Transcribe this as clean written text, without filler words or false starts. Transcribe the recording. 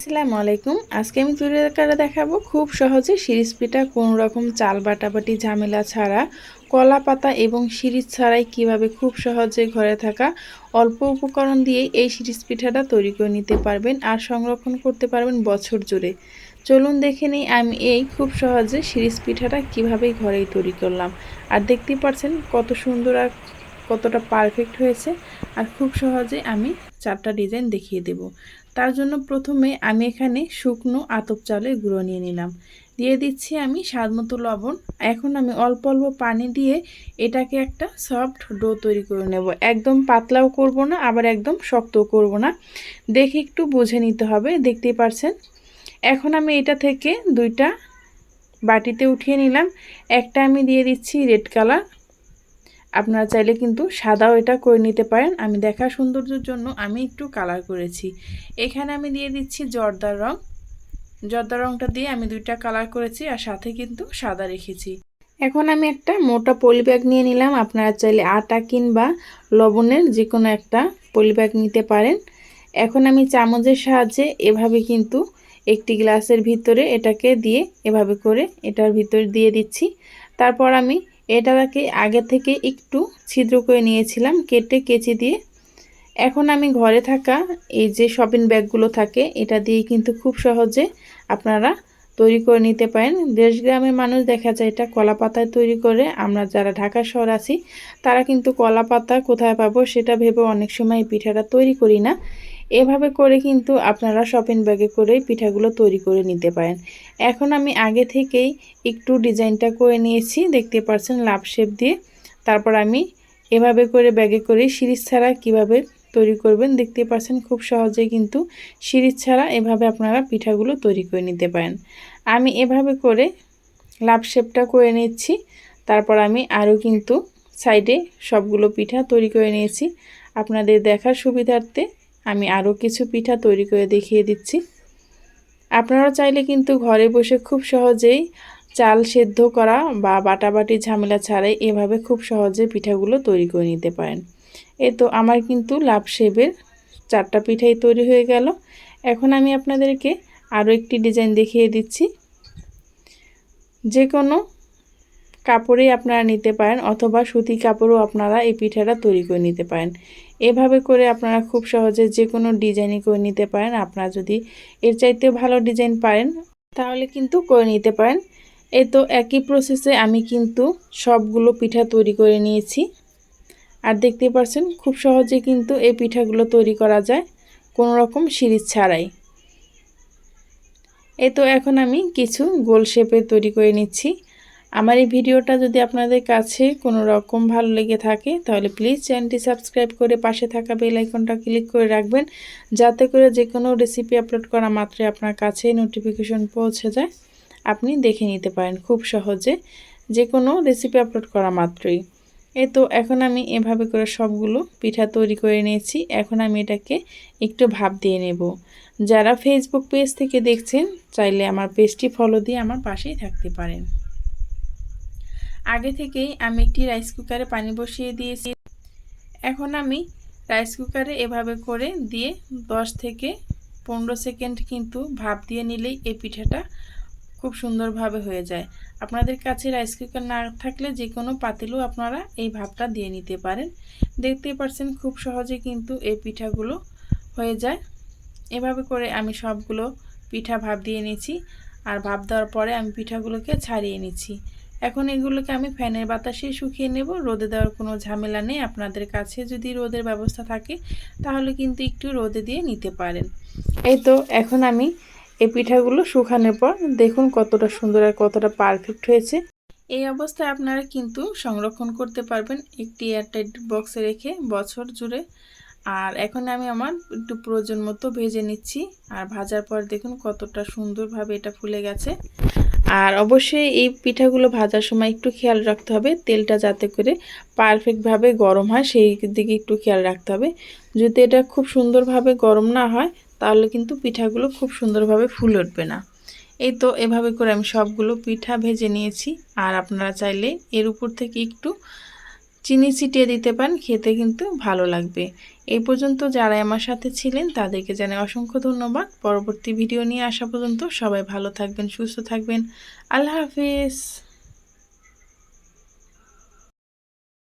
আসসালামু আলাইকুম। আজকে আমি তৈরি করে দেখাবো খুব সহজে শিরিষ পিঠা, কোনো রকম চাল বাটাবাটি ঝামেলা ছাড়া, কলা পাতা এবং শিরিষ ছাড়াই কিভাবে খুব সহজে ঘরে থাকা অল্প উপকরণ দিয়ে এই শিরিষ পিঠাটা তৈরি করে নিতে পারবেন আর সংরক্ষণ করতে পারবেন বছর জুড়ে। চলুন দেখে নিই আমি এই খুব সহজে শিরিষ পিঠাটা কিভাবে ঘরেই তৈরি করলাম। আর দেখতেই পাচ্ছেন কত সুন্দর আর কতটা পারফেক্ট হয়েছে। আর খুব সহজে আমি 4টা ডিজাইন দেখিয়ে দেব। তার জন্য প্রথমে আমি এখানে শুকনো আতপ চালের গুঁড়ো নিয়ে নিলাম, দিয়ে দিচ্ছি আমি স্বাদমতো লবণ। এখন আমি অল্প অল্প পানি দিয়ে এটাকে একটা সফট ডো তৈরি করে নেব। একদম পাতলাও করব না, আবার একদম শক্তও করব না, দেখে একটু বুঝে নিতে হবে। দেখতেই পাচ্ছেন এখন আমি এটা থেকে 2টা বাটিতে উঠিয়ে নিলাম। একটা আমি দিয়ে দিচ্ছি রেড কালার, আপনারা চাইলে কিন্তু সাদাও এটা করে নিতে পারেন। আমি দেখার সৌন্দর্যের জন্য আমি একটু কালার করেছি। এখানে আমি দিয়ে দিচ্ছি জর্দার রং। জর্দার রংটা দিয়ে আমি 2টা কালার করেছি আর সাথে কিন্তু সাদা রেখেছি। এখন আমি একটা মোটা পলি ব্যাগ নিয়ে নিলাম। আপনারা চাইলে আটা কিংবা লবণের যে কোনো একটা পলি ব্যাগ নিতে পারেন। এখন আমি চামচের সাহায্যে এভাবে কিন্তু একটি গ্লাসের ভিতরে এটাকে দিয়ে এভাবে করে এটার ভিতরে দিয়ে দিচ্ছি। তারপর আমি এটাকে আগে থেকে একটু ছিদ্র করে নিয়েছিলাম কেটে কেচি দিয়ে। এখন আমি ঘরে থাকা এই যে শপিং ব্যাগগুলো থাকে এটা দিয়ে কিন্তু খুব সহজে আপনারা তৈরি করে নিতে পারেন। দেশ গ্রামের মানুষ দেখা যায় এটা কলা পাতায় তৈরি করে। আমরা যারা ঢাকা শহর আছি তারা কিন্তু কলা পাতা কোথায় পাবো সেটা ভেবে অনেক সময় পিঠাটা তৈরি করি না। এভাবে করে কিন্তু আপনারা শপিং ব্যাগে করে পিঠাগুলো তৈরি করে নিতে পারেন। এখন আমি আগে থেকেই একটু ডিজাইনটা করে নিয়েছি, দেখতে পাচ্ছেন লাভ শেপ দিয়ে। তারপর আমি এভাবে করে ব্যাগে করে শিরিষ ছাড়া কিভাবে তৈরি করবেন দেখতে পাচ্ছেন। খুব সহজেই কিন্তু শিরিষ ছাড়া এভাবে আপনারা পিঠাগুলো তৈরি করে নিতে পারেন। আমি এভাবে করে লাভ শেপটা করে নিচ্ছি। তারপর আমি আরও কিন্তু সাইডে সবগুলো পিঠা তৈরি করে নিয়েছি। আপনাদের দেখার সুবিধার্থে আমি আরও কিছু পিঠা তৈরি করে দেখিয়ে দিচ্ছি। আপনারা চাইলে কিন্তু ঘরে বসে খুব সহজেই চাল সেদ্ধ করা বা বাটাবাটি ঝামেলা ছাড়াই এভাবে খুব সহজে পিঠাগুলো তৈরি করে নিতে পারেন। এই তো আমার কিন্তু লাভ শেপের 4টা পিঠাই তৈরি হয়ে গেল। এখন আমি আপনাদেরকে আরও একটি ডিজাইন দেখিয়ে দিচ্ছি। যে কোনো কাপড়েই আপনারা নিতে পারেন অথবা সুতি কাপড়ও আপনারা এই পিঠাটা তৈরি করে নিতে পারেন। এভাবে করে আপনারা খুব সহজে যে কোনো ডিজাইনই করে নিতে পারেন। আপনারা যদি এর চাইতে ভালো ডিজাইন পারেন তাহলে কিন্তু করে নিতে পারেন। এই তো একই প্রসেসে আমি কিন্তু সবগুলো পিঠা তৈরি করে নিয়েছি। আর দেখতে পাচ্ছেন খুব সহজে কিন্তু এই পিঠাগুলো তৈরি করা যায় কোনো রকম শিরিষ ছাড়াই। এই তো এখন আমি কিছু গোল শেপে তৈরি করে নিচ্ছি। আমার এই ভিডিওটা যদি আপনাদের কাছে কোনো রকম ভালো লেগে থাকে তাহলে প্লিজ চ্যানেলটি সাবস্ক্রাইব করে পাশে থাকা বেল আইকনটা ক্লিক করে রাখবেন, যাতে করে যে কোনো রেসিপি আপলোড করা মাত্রই আপনার কাছে নোটিফিকেশন পৌঁছে যায়, আপনি দেখে নিতে পারেন খুব সহজে যে কোনো রেসিপি আপলোড করা মাত্রই। এই তো এখন আমি এভাবে করে সবগুলো পিঠা তৈরি করে নিয়েছি। এখন আমি এটাকে একটু ভাপ দিয়ে নেব। যারা ফেসবুক পেজ থেকে দেখছেন চাইলে আমার পেজটি ফলো দিয়ে আমার পাশেই থাকতে পারেন। আগে থেকেই আমি একটি রাইস কুকারে পানি বসিয়ে দিয়েছি। এখন আমি রাইস কুকারে এভাবে করে দিয়ে 10 থেকে 15 সেকেন্ড কিন্তু ভাপ দিয়ে নিলেই এই পিঠাটা খুব সুন্দরভাবে হয়ে যায়। আপনাদের কাছে রাইস কুকার না থাকলে যে কোনো পাতিলেও আপনারা এই ভাপটা দিয়ে নিতে পারেন। দেখতেই পাচ্ছেন খুব সহজে কিন্তু এই পিঠাগুলো হয়ে যায়। এভাবে করে আমি সবগুলো পিঠা ভাপ দিয়ে নিয়েছি। আর ভাপ দেওয়ার পরে আমি পিঠাগুলোকে ছাড়িয়ে নিচ্ছি। এখন এগুলোকে আমি ফ্যানের বাতাসে শুকিয়ে নেব। রোদে দেওয়ার কোনো ঝামেলা নেই। আপনাদের কাছে যদি রোদের ব্যবস্থা থাকে তাহলে কিন্তু একটু রোদে দিয়ে নিতে পারেন। এই তো এখন আমি এই পিঠাগুলো শুকানোর পর দেখুন কতটা সুন্দর আর কতটা পারফেক্ট হয়েছে। এই অবস্থায় আপনারা কিন্তু সংরক্ষণ করতে পারবেন একটি এয়ারটাইট বক্সে রেখে বছর জুড়ে। আর এখন আমি আমার একটু প্রয়োজন মতো ভেজে নিচ্ছি। আর ভাজার পর দেখুন কতটা সুন্দরভাবে এটা ফুলে গেছে। আর অবশ্যই এই পিঠাগুলো ভাজার সময় একটু খেয়াল রাখতে হবে তেলটা যাতে করে পারফেক্টভাবে গরম হয়, সেই দিকে একটু খেয়াল রাখতে হবে। যদি এটা খুব সুন্দরভাবে গরম না হয় তাহলে কিন্তু পিঠাগুলো খুব সুন্দরভাবে ফুলে উঠবে না। এই তো এভাবে করে আমি সবগুলো পিঠা ভেজে নিয়েছি। আর আপনারা চাইলে এর উপর থেকে একটু চিনি ছিটিয়ে দিতে পারেন, খেতে কিন্তু ভালো লাগবে। এই পর্যন্ত যারা আমার সাথে ছিলেন তাদেরকে জানাই অসংখ্য ধন্যবাদ। পরবর্তী ভিডিও নিয়ে আসা পর্যন্ত সবাই ভালো থাকবেন, সুস্থ থাকবেন। আল্লাহ হাফিজ।